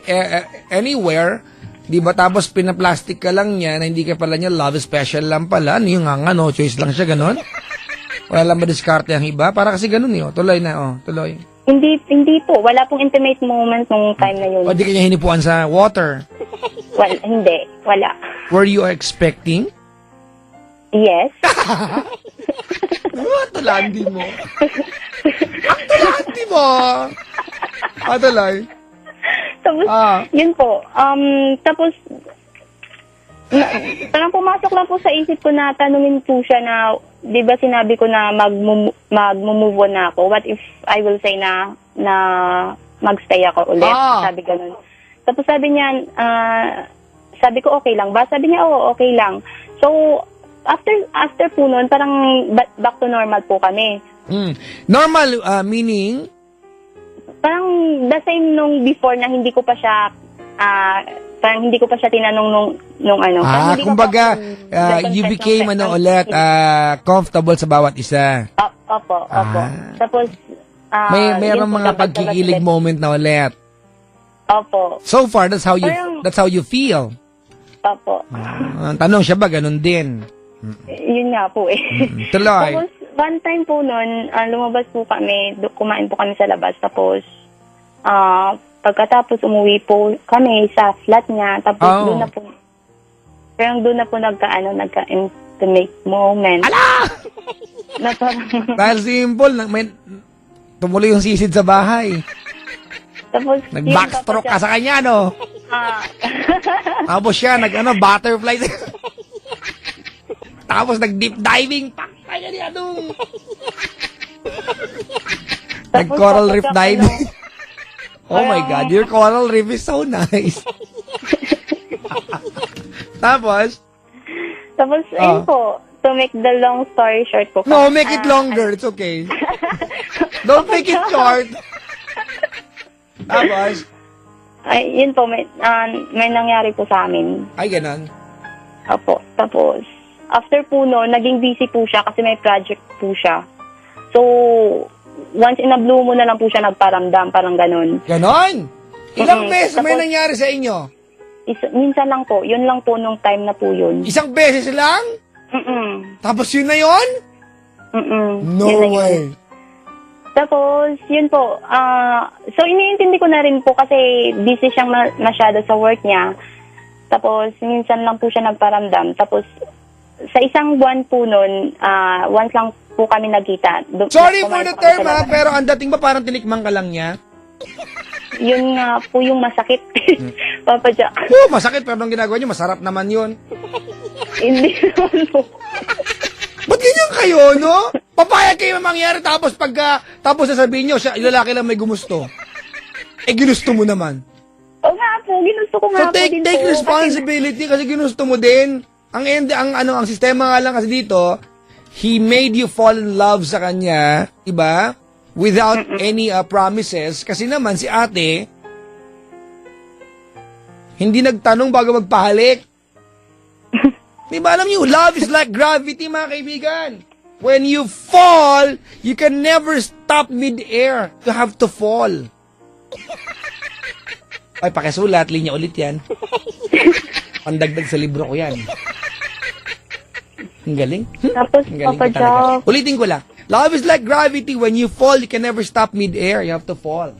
anywhere, diba? Tapos pinaplastic ka lang niya na hindi ka pala niya love special lang pala. Ano yung nga, no choice lang siya, ganon? Wala lang madiskarte ang iba? Para kasi ganon yun. Tuloy na, tuloy. Hindi po. Wala pong intimate moment nung time na yun. O di kanya hinipuan sa water. Hindi. Wala. Were you expecting? Yes. Tulandi mo. Ang tulandi mo. Tuloy. Tapos, yun po. Tapos, parang pumasok lang po sa isip ko na tanungin po siya na, di ba sinabi ko na mag-move on na ako? What if I will say na magstay ako ulit? Sabi ganun. Tapos sabi niya, sabi ko okay lang ba? Sabi niya, oo, okay lang. So, after po nun, parang back to normal po kami. Normal, meaning? Parang the same nung before na hindi ko pa siya parang hindi ko pa siya tinanong nung ano. Parang hindi ko kumbaga, pa- you became ulit comfortable sa bawat isa. Opo. Tapos, Mayroong yun po, mga nagkatalat pagkikilig ulit. moment na ulit. Opo. So far, that's how you feel. Opo. Tanong siya ba, ganun din? Yun nga po eh. Tuloy. Tapos, one time po nun, lumabas po kami, kumain po kami sa labas. Tapos, pagkatapos umuwi po kami sa flat niya. Tapos, doon na po nagka-intimate moment. Ala! Na parang, Dahil simple, tumuloy yung sisid sa bahay. tapos, Nag-backstroke ka sa kanya, no? Tapos siya, butterfly. Tapos nag-deep diving. Kaya niya nung. Nag-coral reef diving. Oh my God, your coral reef is so nice. Tapos, ayun po, to make the long story short po. no, make it longer. It's okay. Don't make it short. Tapos, Ay, yun po, may nangyari po sa amin. ay ganon. Opo. Tapos, after po no, naging busy po siya kasi may project po siya. So, once in a blue moon na lang po siya nagparamdam, parang ganun. Ganon? Ilang beses may Tapos- nangyari sa inyo? Minsan lang po, yun lang po nung time na po yun. Isang beses lang? Tapos yun na yun? No Yun na yun. way. Tapos, yun po, so iniintindi ko na rin po kasi busy siyang masyado sa work niya. Tapos, minsan lang po siya nagparamdam. Tapos, sa isang buwan po nun, once lang po kami nagkita. Sorry for Kumain the po kami term sa ha, labas. pero ang dating ba parang tinikman ka lang niya? Yun nga po yung masakit. Papa Jack. Masakit pero nung ginagawa niyo, masarap naman yun. Hindi naman po. Ba't ganyan kayo, no? Papayag kayo mangyari tapos tapos sasabihin niyo, siya, yung lalaki lang may gumusto. Ginusto mo naman. O nga po, ginusto ko So nga po din take po. responsibility kasi ginusto mo din. Ang sistema nga lang kasi dito, he made you fall in love sa kanya, diba? Without any promises. Kasi naman si ate, hindi nagtanong bago magpahalik. Diba alam niyo, love is like gravity, mga kaibigan. When you fall, you can never stop mid-air. You have to fall. Ay, pakisulat, linya ulit yan. Pandagdag sa libro ko yan. Ang galing. Tapos, Ang galing Papa ka talaga. Jack. Ulitin ko lang. Love is like gravity. When you fall, you can never stop mid-air. You have to fall.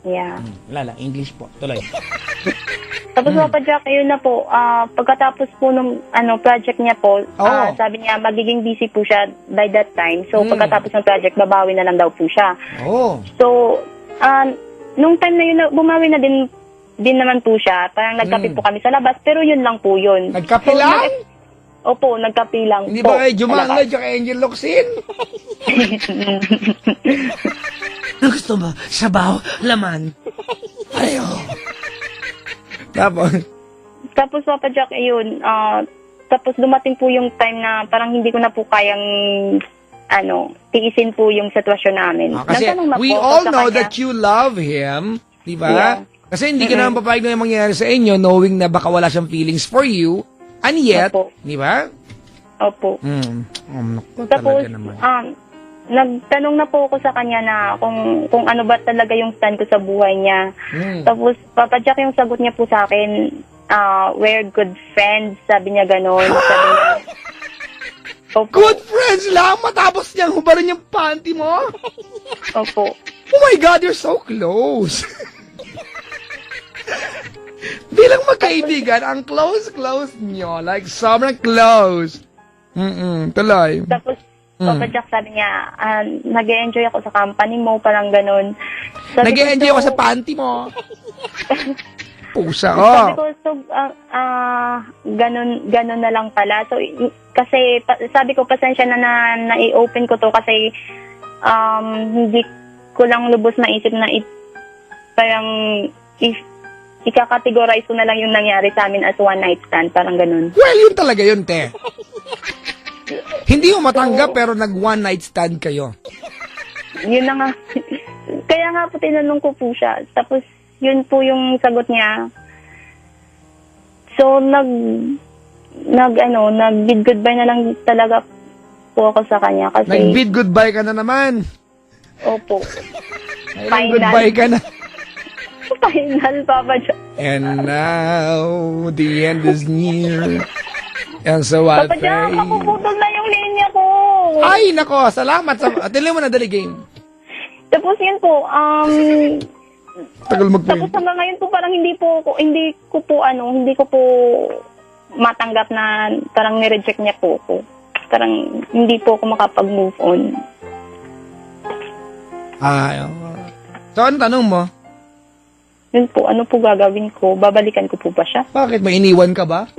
Yeah. Wala lang. English po. Tuloy. Tapos Papa Jack, ayun na po, pagkatapos po nung project niya po, Oo. sabi niya magiging busy po siya by that time. So pagkatapos ng project, babawi na lang daw po siya. Oh. So, nung time na yun, bumawi na din naman po siya. Parang nagkape po kami sa labas, pero yun lang po yun. Nagkape lang? Opo, nagkape lang Hindi po. ba kayo Jumanla Sa labas. tsaka Angel Locsin? Gusto mo? Sabaw, laman. Ayo. Tapos? Tapos Papa Jack, ayun, tapos dumating po yung time na parang hindi ko na po kayang, tiisin po yung sitwasyon namin. Kasi Nagtanong na we po ako all sa know kanya. that you love him, di ba? Yeah. Kasi hindi ka naman papayag na yung mangyayari sa inyo knowing na baka wala siyang feelings for you, and yet, Opo. di ba? Opo. Naku, Tapos, talaga naman. nagtanong na po ako sa kanya na kung ano ba talaga yung stand ko sa buhay niya. Tapos, Papa Jack, yung sagot niya po sa akin, we're good friends, sabi niya ganon. Sabi niya, opo, Good friends lang, matapos niyang hubarin yung panty mo? opo. Oh my God, you're so close. Bilang magkaibigan, ang close niyo, like sobrang close. Tuloy. Tapos, Papa Jack, sabi niya, nag-enjoy ako sa company mo, parang ganon. Sabi ko, Nag-enjoy ako so- sa panty mo. Pusa, Sabi oh. ko, so, ganun na lang pala. So, kasi, sabi ko, pasensya na i-open ko to kasi hindi ko lang lubos maisip na parang ikakategorize ko na lang yung nangyari sa amin as one night stand, parang ganun. Well, yun talaga yun, te. Hindi mo matanggap pero nag one night stand kayo. Yun na nga. Kaya nga po tinanong ko po siya. Tapos, yun po yung sagot niya. So, nag-bid goodbye na lang talaga po ako sa kanya. Kasi, Nag-bid goodbye ka na naman. opo. Ay, goodbye ka na. Final, Papa Jack. And now, the end is near. And so I'll Papa Jack, pray. mapuputol na yung linya ko. Ay, nako, salamat. Atilim mo na, dali game. Tapos yun po, Tagal tapos magkwento. hanggang ngayon po parang hindi ko po matanggap na parang nireject niya po ako. Parang hindi po ako makapag-move on. So, ano tanong mo? Yun po, ano po gagawin ko? Babalikan ko po ba siya? Bakit? May iniwan ka ba?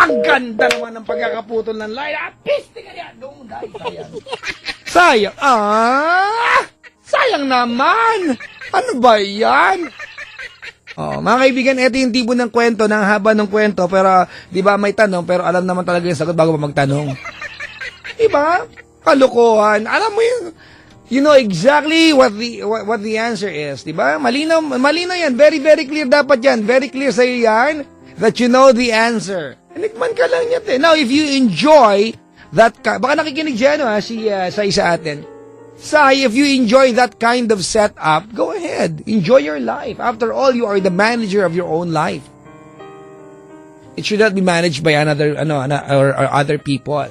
Ang ganda naman ng pagkakaputol ng line. Piste ka niya. Don't die. Sayang. Sayang naman. Ano ba yan? Mga kaibigan, ito yung tipo ng kwento, ng haba ng kwento, pero, di ba, may tanong, pero alam naman talaga yung sagot bago pa magtanong. Di ba? Kalokohan. Alam mo yung, you know exactly what the answer is, di ba? Malinaw yan. Very, very clear dapat yan. Very clear sa'yo yan that you know the answer. Inikman ka lang yan. Now, if you enjoy that, baka nakikinig dyan, sa isa atin. Say, if you enjoy that kind of setup, go ahead. Enjoy your life. After all, you are the manager of your own life. It should not be managed by or other people.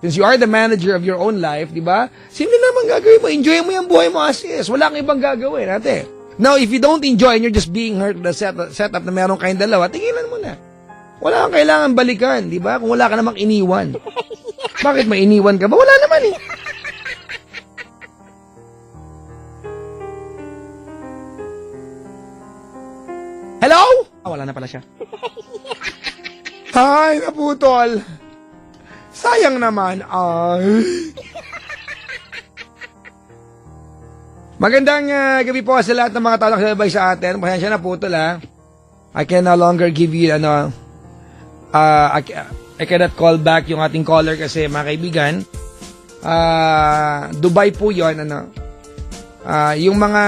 Since you are the manager of your own life, di ba? Simple naman gagawin mo. Enjoy mo yung buhay mo as is. Wala kang ibang gagawin, ate. Now, if you don't enjoy and you're just being hurt the setup na meron kayong dalawa, tigilan mo na. Wala kang kailangan balikan, di ba? Kung wala ka namang iniwan. Bakit may iniwan ka ba? Wala naman eh. Hello? Wala na pala siya. Ay, naputol. Sayang naman. Magandang gabi po sa lahat ng mga tao na nakasabay sa atin. Pasensya na putol ha. I can no longer give you I cannot call back yung ating caller kasi mga kaibigan. Dubai po yun. Yung mga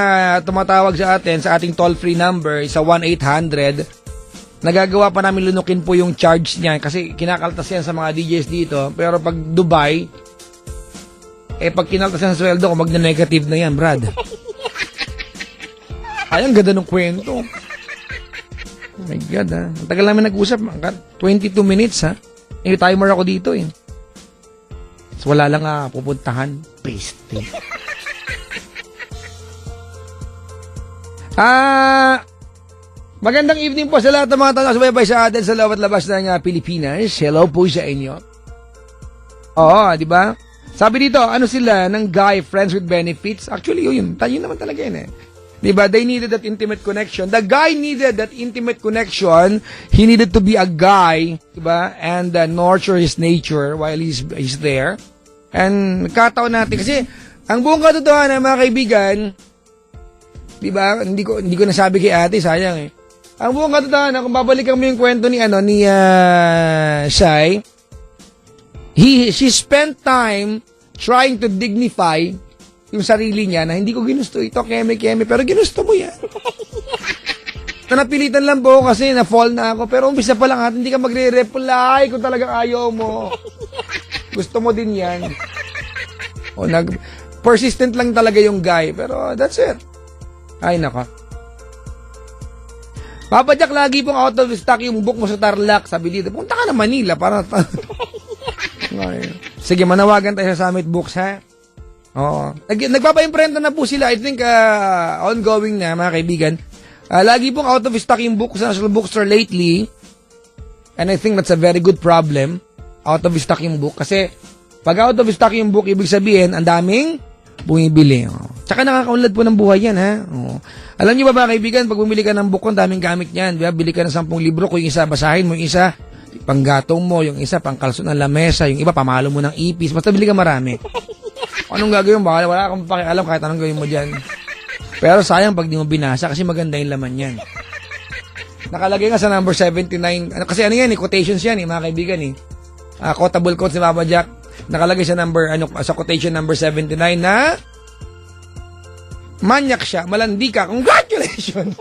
tumatawag sa atin sa ating toll-free number sa 1-800, nagagawa pa namin lunukin po yung charge niya kasi kinakaltas yan sa mga DJs dito. Pero pag Dubai, pag kinaltas yan sa sweldo ko, magna-negative na yan, Brad. Ay, ang ganda ng kwento. Oh my God, ha. Ang tagal namin nag-usap. 22 minutes, ha. May timer ako dito, eh. So, wala lang pupuntahan. Paste. Magandang evening po sa lahat ng mga taga-subaybay sa atin sa loob at labas ng Pilipinas. Hello po sa inyo. Oo, di ba? Sabi dito, ano sila ng guy, friends with benefits? Actually, yun naman talaga yun eh. Di ba? They needed that intimate connection. The guy needed that intimate connection. He needed to be a guy, di ba? And nurture his nature while he's there. And kataon natin kasi ang buong katotohanan, mga kaibigan, di ba? Hindi ko nasabi kay ate, sayang eh. Ang buong katotohanan, kung babalikan mo yung kwento ni Shai, she spent time trying to dignify yung sarili niya na hindi ko ginusto ito, keme, pero ginusto mo yan. Napilitan lang po kasi na-fall na ako, pero umpisa pa lang at hindi ka magre-reply kung talagang ayaw mo. Gusto mo din yan. Persistent lang talaga yung guy, pero that's it. Ay, naka. Papa Jack, lagi pong out of stock yung book mo sa Tarlac. Sabi dito, punta ka na Manila para... Sige, manawagan tayo sa Summit Books, ha? Oo. Nagpapa-imprenta na po sila. I think ongoing na, mga kaibigan. Lagi pong out of stock yung book sa National Bookstore lately. And I think that's a very good problem. Out of stock yung book. Kasi, pag out of stock yung book, ibig sabihin, ang daming bumibili. Tsaka nakakaunlad po ng buhay yan, ha? Alam niyo ba, mga kaibigan, pag bumili ka ng book, ang daming gamit yan. Bili ka ng 10 libro, kung yung isa, basahin mo yung isa, panggatong mo, yung isa, pangkalso ng lamesa, yung iba, pamalo mo ng ipis. Basta bili ka marami. Anong gagawin mo? Wala kang pakialam kahit anong gawin mo dyan. Pero sayang pag di mo binasa kasi maganda yung laman yan. Nakalagay nga sa number 79. Kasi ano yan, quotations yan, mga kaibigan. Quotable quotes ni Papa Jack. Nakalagay sa sa quotation number 79 na manyak siya, malandi ka, congratulations!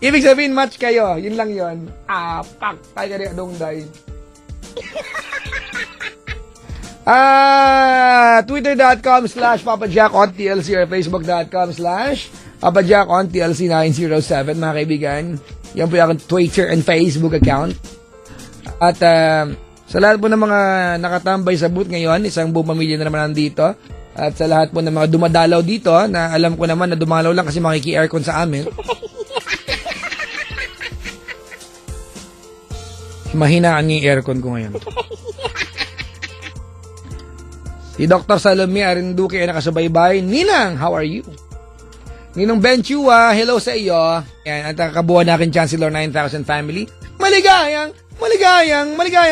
Ibig sabihin, match kayo. Yun lang yun. Pak! Tayo ka rin adong day. Twitter.com/PapaJackOnTLC or Facebook.com/PapaJackOnTLC907, mga kaibigan. Yan po yung Twitter and Facebook account. At sa lahat po ng mga nakatambay sa booth ngayon, isang buong pamilya na naman nandito. At sa lahat po ng mga dumadalaw dito, na alam ko naman na dumalaw lang kasi makiki-aircon sa amin. Mahinaan yung aircon ko ngayon. Si Dr. Salome Arinduque ay nakasubaybay. Ninang, how are you? Ninong Benchua, hello sa iyo. Yan, at kakabuhan natin Chancellor 9,000 family. Maligayang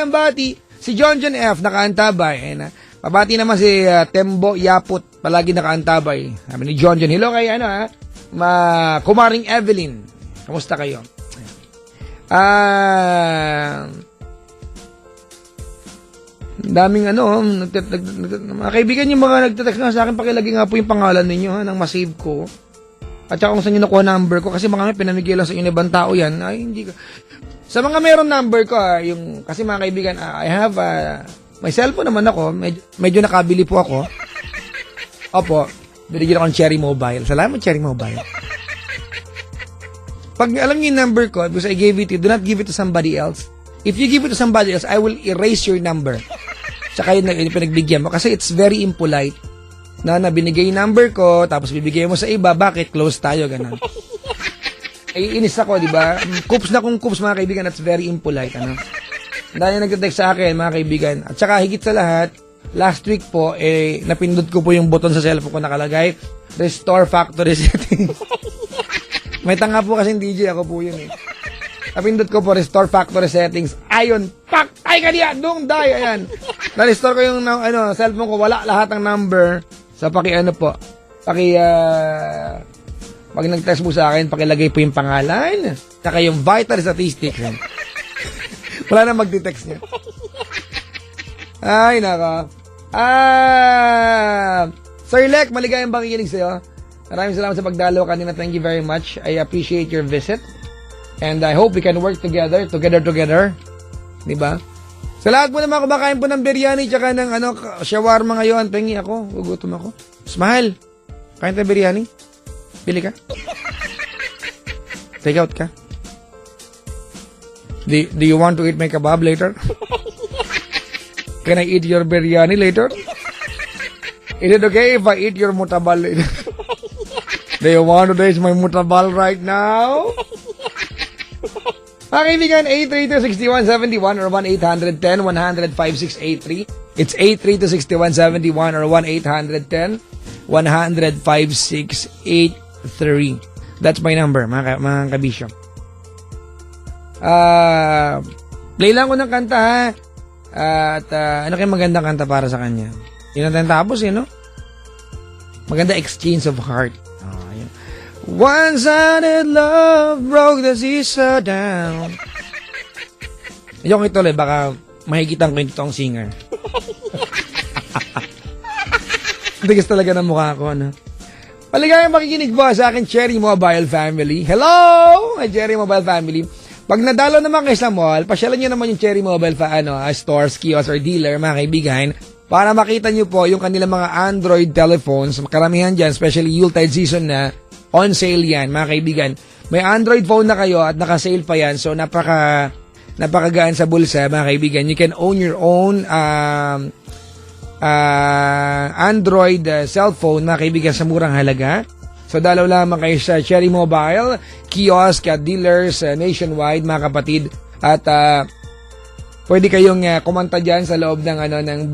bati. Si John F. nakaantabay. Pabati naman si Tembo Yaput, palagi nakaantabay. Sabi ni John, hello kay Kumaring Evelyn. Kamusta kayo? Daming mga kaibigan yung mga nagte-text nga sa akin, pakilagay nga po yung pangalan ninyo ng masave ko. At saka kung saan nyo nakuha number ko, kasi mga pinamigay lang sa inyo ibang tao yan. Ay, hindi ko. Sa mga meron number ko, kasi mga kaibigan, I have, may cellphone naman ako, medyo nakabili po ako. Opo, binigyan ako ng Cherry Mobile. Salamat, Cherry Mobile. Pag alam niyo yung number ko, because I gave it to you, do not give it to somebody else. If you give it to somebody else, I will erase your number. Tsaka yun pinagbigyan mo. Kasi it's very impolite na binigay yung number ko, tapos bibigay mo sa iba, bakit? Close tayo, ganun. Ay, inis ako, di ba? Kups na kung kups, mga kaibigan, that's very impolite, Dahil nagte-text sa akin, mga kaibigan. At saka, higit sa lahat, last week po, napindot ko po yung button sa cellphone ko nakalagay, Restore Factory Settings. May tanga po kasing DJ, ako po yun Napindot ko po, Restore Factory Settings. Ayon, pak! Ay, kaniya! Dong, die! Ayan. Na-restore ko yung cellphone ko, wala lahat ng number. So, pag nag-text mo sa akin, pakilagay po yung pangalan. Saka yung vital statistics. Wala na mag-text niya. Ay, naka. Sir Lek, maligayang pakikinig sa'yo. Maraming salamat sa pagdalaw kanina. Thank you very much. I appreciate your visit. And I hope we can work together. Diba? Sa lahat po naman kumakain po ng biryani tsaka ng shawarma ngayon. Pengi ako. Gugutom ako. Smile. Kain tayo biryani. Bili ka. Take out ka. Do you want to eat my kebab later? Can I eat your biryani later? Is it okay if I eat your mutabal later? Do you want to taste my mutabal right now? Mga kaibigan, 832-6171 or 1-810-100-5683. It's 832-6171 or 1-800-100-5683. That's my number, mga kabisyo. Play lang ko ng kanta, ha? At ano kayong magandang kanta para sa kanya? Yun natin tapos, no? Maganda exchange of heart. Yun. One-sided love broke the seesaw down. Yung ituloy, baka mahigitan ko yung totoong singer. Tigas talaga ng mukha ko, no? Maligayang makikinig po sa akin, Cherry Mobile Family. Hello! Cherry Mobile Family. Pag nadalo naman kayo sa mall, pasyalan nyo naman yung Cherry Mobile stores, kiosk, or dealer, mga kaibigan, para makita nyo po yung kanilang mga Android telephones. Karamihan dyan, especially Yuletide season na, on sale yan, mga kaibigan. May Android phone na kayo at naka-sale pa yan, so napakagaan sa bulsa, mga kaibigan. You can own your own Android cellphone, mga kaibigan, sa murang halaga. So, dalaw lamang kayo sa Cherry Mobile, kiosk at dealers nationwide, mga kapatid. At pwede kayong kumanta dyan sa loob ng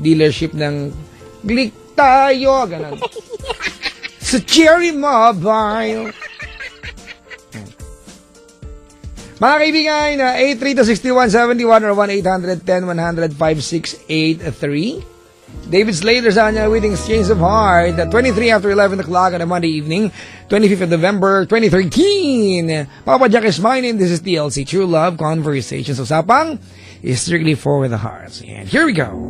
dealership ng Glick tayo, ganun. Sa Cherry Mobile. Mga kaibigan, 832-6171 or 1-810-100-5683. David Slater sa kanya with Exchange of Heart at 23 after 11 o'clock on a Monday evening, 25th of November, 2013. Papa Jack is my name. This is TLC True Love Conversations. Usapang is strictly for the hearts. And here we go.